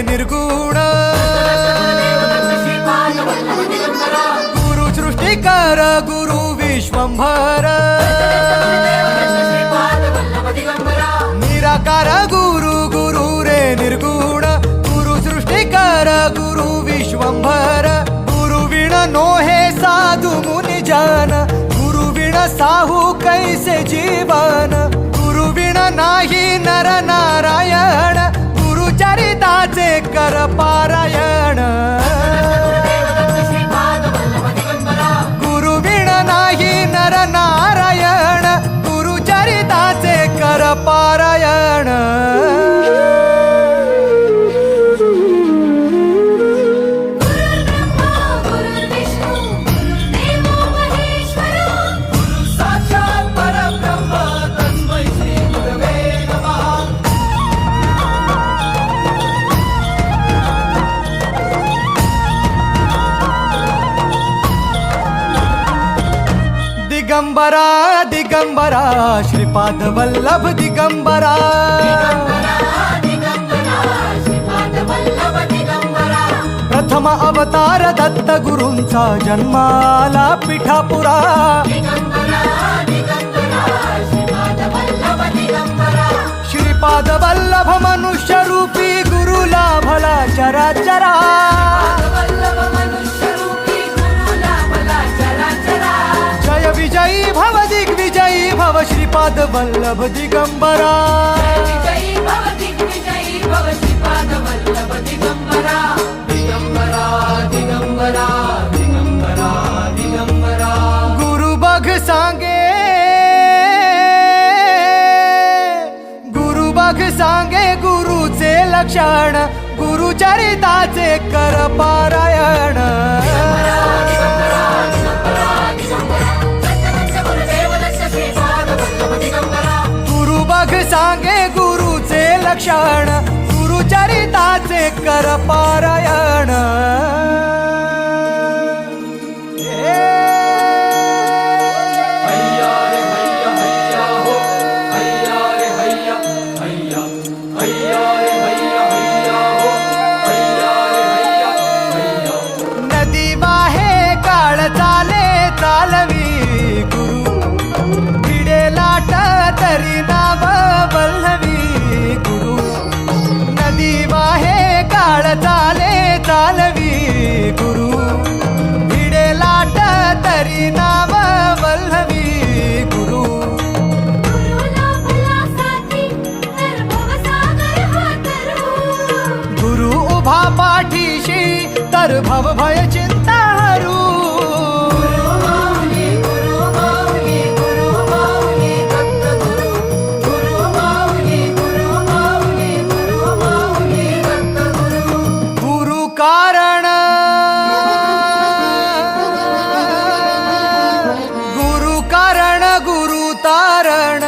निर्गुण गुरु सृष्टिकर गुरु विश्वंभर निराकार गुरु गुरु रे निर्गुण गुरु सृष्टिकर गुरु विश्वंभर गुरु विण नोहे साधु मुनि जन गुरु विण साहू कैसे जीवन गुरु विण नाही नर नारायण गुरु चरिताचे कर पारायण गुरु विण नाही नर नारायण गुरु चरिताचे कर पारायण दिगंबरा दिगंबरा श्रीपाद वल्लभ दिगंबरा प्रथम अवतार दत्त गुरूंचा जन्माला पिठापुरा श्रीपाद वल्लभ मनुष्य रूपी गुरु लाभला चराचरा जय विजयी भव दिग्विजयी भव श्रीपाद वल्लभ दिगंबरा दिगंबरा दिगंबरा दिगंबरा गुरु बघ सांगे गुरुचे लक्षण गुरु चरिताचे कर पारायण गुरु बघ सांगे गुरुचे लक्षण गुरु चरिताचे कर पारायण नदी वाहे काळ चाले चालवी गुरु भिडे लाट तरी नाव वल्लवी गुरु नदी वाहे काळ चाले चालवी गुरु भिडे लाट तरी नाव वल्लवी गुरु गुरु उभा पाठीशी तर भव भय चिंता हरू गुरु कारण गुरु तारण